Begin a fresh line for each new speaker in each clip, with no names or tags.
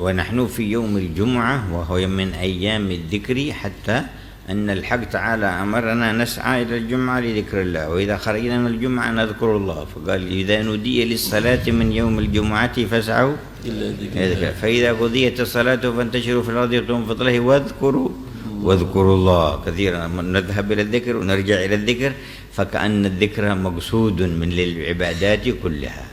ونحن في يوم الجمعة وهو من أيام الذكر حتى أن الحق تعالى أمرنا نسعى إلى الجمعة لذكر الله وإذا خرجنا من الجمعة نذكر الله فقال إذا نودي للصلاة من يوم الجمعة فاسعوا فإذا قضيت الصلاة فانتشروا في الأرض وابتغوا من فضله واذكروا الله كثيرا نذهب إلى الذكر ونرجع إلى الذكر فكأن الذكر مقصود من العبادات كلها.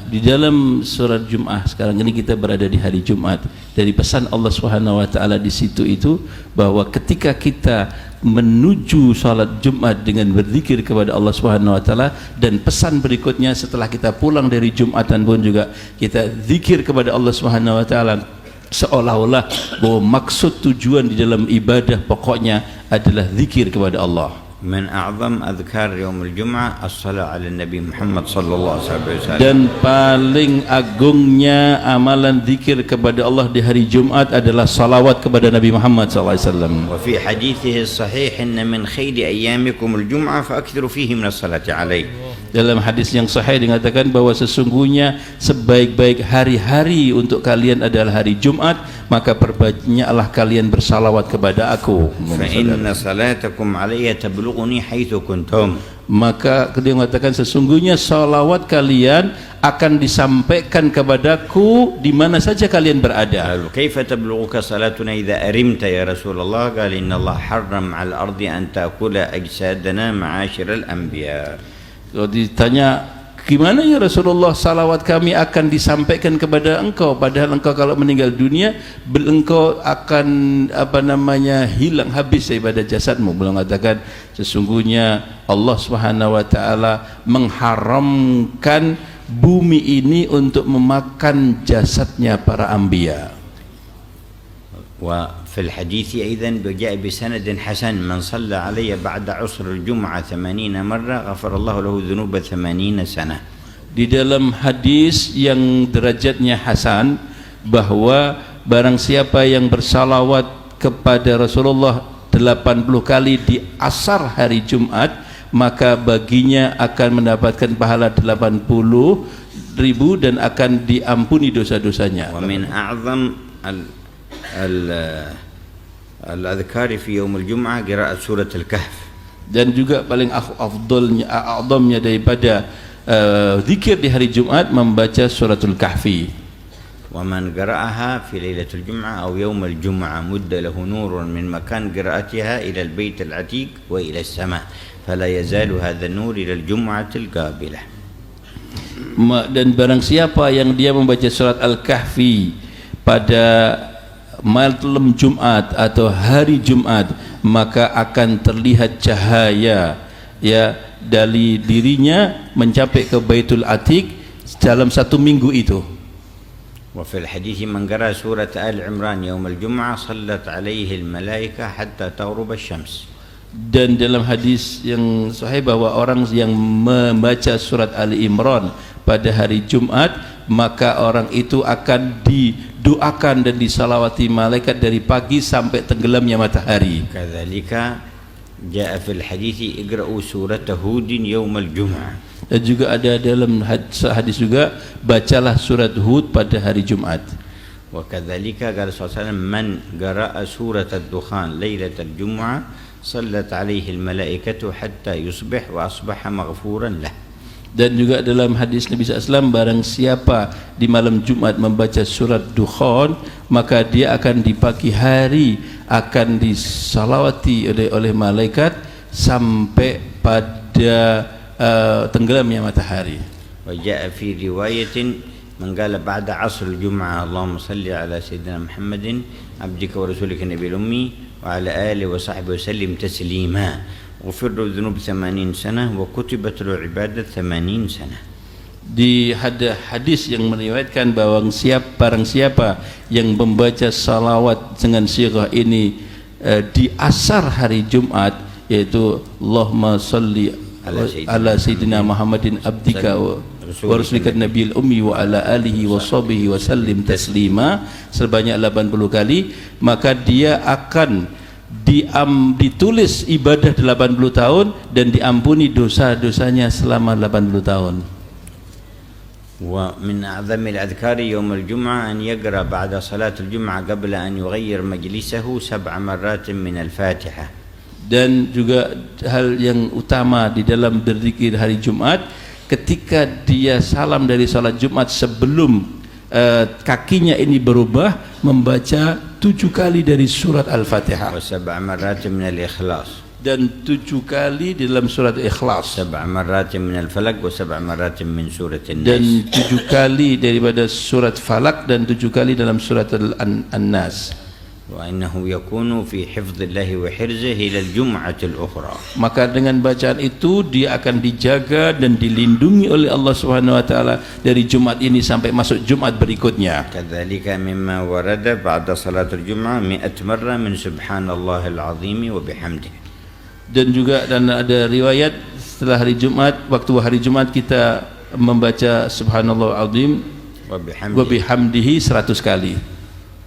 Di dalam surat Jum'ah sekarang ini kita berada di hari Jumat. Dari pesan Allah Subhanahu wa taala di situ itu bahwa ketika kita menuju salat Jumat dengan berzikir kepada Allah Subhanahu wa taala, dan pesan berikutnya setelah kita pulang dari Jumatan pun juga kita zikir kepada Allah Subhanahu wa taala, seolah-olah bahwa maksud tujuan di dalam ibadah pokoknya adalah zikir kepada Allah.
من أعظم أذكار يوم الجمعة الصلاة على النبي محمد صلى الله عليه وسلم.
Dan paling agungnya amalan zikir kepada Allah di hari Jumat adalah salawat kepada Nabi Muhammad SAW.
وفي حديثه الصحيح إن من خير أيامكم الجمعة فأكثروا فيه من الصلاة عليه.
Dalam hadis yang sahih dikatakan bahwa sesungguhnya sebaik-baik hari-hari untuk kalian adalah hari Jumat, maka perbanyaklah kalian bersalawat kepada aku.
فإن صلاتكم علي تبلغني حيث كنتم.
Maka dia mengatakan sesungguhnya salawat kalian akan disampaikan kepadaku di mana saja kalian berada.
كيف تبلغك صلاتنا إذا أرمت يا رسول الله؟ قال إن الله حرم على الأرض أن تأكل أجسادنا معاشر الأنبياء. Kalau ditanya gimana ya Rasulullah salawat kami akan disampaikan kepada engkau, padahal engkau kalau meninggal dunia engkau akan hilang habis daripada jasadmu. Beliau mengatakan sesungguhnya Allah Subhanahu wa taala mengharamkan bumi ini untuk memakan jasadnya para anbiya. وفي الحديث أيضا جاء بسند حسن من صلى علي بعد عصر الجمعة 80 مرة غفر الله له ذنوب 80 سنة.
Di dalam hadis yang derajatnya hasan bahwa barang siapa yang bersalawat kepada Rasulullah 80 kali di asar hari Jumat, maka baginya akan mendapatkan pahala 80.000 dan akan diampuni dosa-dosanya.
ومن أعظم الأذكار في يوم الجمعة قراءة سورة الكهف.
Dan juga paling afdalnya daripada zikir di hari Jumat membaca suratul Kahfi.
ومن قرأها في ليلة الجمعة أو يوم الجمعة مد له نور من مكان قراءتها إلى البيت العتيق وإلى السماء فلا يزال هذا النور إلى الجمعة القابلة.
Dan barang siapa yang dia membaca surat Al-Kahfi pada malam Jumat atau hari Jumat, maka akan terlihat cahaya ya dari dirinya mencapai ke Baitul Atiq dalam satu minggu itu.
وفي الحديث من قرأ سورة آل عمران يوم الجمعة صلت عليه الملائكة حتى تغرب الشمس.
Dan dalam hadis yang sahih bahwa orang yang membaca surat Ali Imran pada hari Jumat, maka orang itu akan didoakan dan disalawati malaikat dari pagi sampai tenggelamnya matahari.
Kadzalika jaa fil hadits iqra'u surata Hud yaum al-jum'ah.
Dan juga ada dalam hadis juga bacalah surat Hud pada hari Jumat.
Wa kadzalika qala sallallahu alaihi wasallam man qara'a surat ad-dukhan lailatal jum'ah sallat alaihi al-malaikatu hatta yusbih wa asbaha maghfuran lah.
Dan juga dalam hadis Nabi SAW, barang siapa di malam Jumat membaca surat Dukhan, maka dia akan di pagi hari akan disalawati oleh malaikat sampai pada tenggelamnya matahari.
Wa jaa fi riwayatin man qala ba'da 'asr al-jum'ah Allahumma salli ala sayyidina Muhammadin abdika wa rasulika nabiyil ummi wa ala alihi wa sahbihi wa sallim taslima. غفر له الذنوب 80 سنة وكتبت له عبادة 80 سنة.
Di hadis yang meriwayatkan bahwa barang siapa yang membaca salawat dengan sirah ini di asar hari Jumat, yaitu Allahumma salli ala sayyidina Muhammadin abdika wa rasulika nabiyil ummi wa ala alihi wa sahbihi wa sallim taslima sebanyak 80 kali, maka dia akan ditulis ibadah 80 tahun dan diampuni dosa-dosanya selama 80 tahun.
ومن أعظم الأذكار يوم الجمعة أن يقرأ بعد صلاة الجمعة قبل أن يغير مجلسه 7 مرات من الفاتحة.
Dan juga hal yang utama di dalam berzikir hari Jumat, ketika dia salam dari salat Jumat sebelum kakinya ini berubah, membaca 7 kali dari surat Al-Fatihah
و7 مرات من الإخلاص
dan 7 kali di dalam surat Ikhlas
7 مرات من الفلق و7 مرات من سورة
dan
الناس
7 kali daripada surat Falak dan 7 kali dalam surat An-Nas.
وأنه يكون في حفظ الله وحرزه إلى الجمعة الأخرى.
Maka dengan bacaan itu dia akan dijaga dan dilindungi oleh Allah Subhanahu wa taala dari Jumat ini sampai masuk Jumat berikutnya.
كذلك مما ورد بعد صلاة الجمعة 100 مرة من سبحان الله العظيم وبحمده.
Dan juga dan ada riwayat setelah hari Jumat, waktu hari Jumat kita membaca Subhanallah Azim wa bihamdihi 100 kali.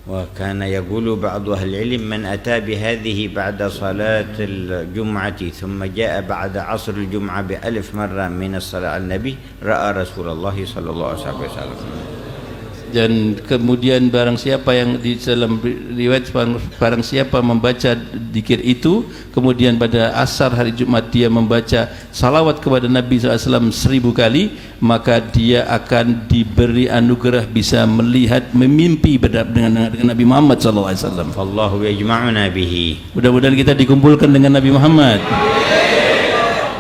وكان يقول بعض أهل العلم من أتى بهذه بعد صلاة الجمعة ثم جاء بعد عصر الجمعة ب1000 مرة من الصلاة على النبي رأى رسول الله صلى الله عليه وسلم.
Dan kemudian barang siapa yang di dalam riwayat, barang siapa membaca zikir itu kemudian pada asar hari Jumat dia membaca salawat kepada Nabi SAW 1000 kali, maka dia akan diberi anugerah bisa melihat, memimpi dengan Nabi Muhammad SAW.
فالله يجمعنا به.
Mudah-mudahan kita dikumpulkan dengan Nabi Muhammad,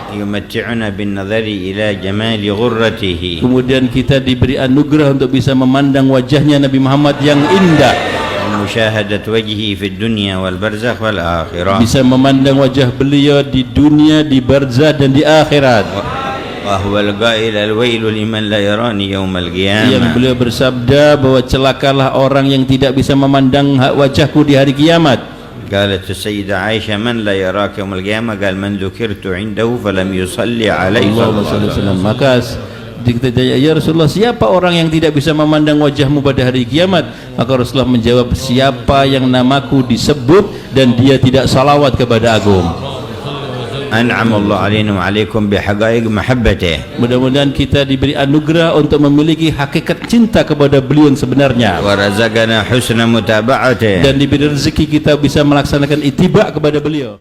يمتعنا بالنظر إلى جمال غرته.
kemudian kita diberi anugerah untuk bisa memandang wajahnya Nabi Muhammad yang indah,
ومشاهدة وجهه في الدنيا والبرزخ والآخرة.
bisa memandang wajah beliau di dunia, di barzah dan di akhirat.
وهو القائل الويل لمن لا يراني يوم
Yang
القيامة.
beliau bersabda bahwa celakalah orang yang tidak bisa memandang wajahku di hari kiamat.
قالت السيدة عائشة من لا يراك يوم القيامة قال من ذكرت عنده فلم يصلي عليه صلى الله عليه وسلم.
Maka kita tanya, ya Rasulullah, siapa orang yang tidak bisa memandang wajahmu pada hari kiamat? Maka Rasulullah menjawab, siapa yang namaku disebut dan dia tidak salawat kepada aku.
أنعم الله علينا وعليكم بحقائق محبته.
Mudah-mudahan kita diberi anugerah untuk memiliki hakikat cinta kepada beliau yang sebenarnya,
ورزقنا حسن متابعته.
dan diberi rezeki kita bisa melaksanakan ittiba kepada beliau.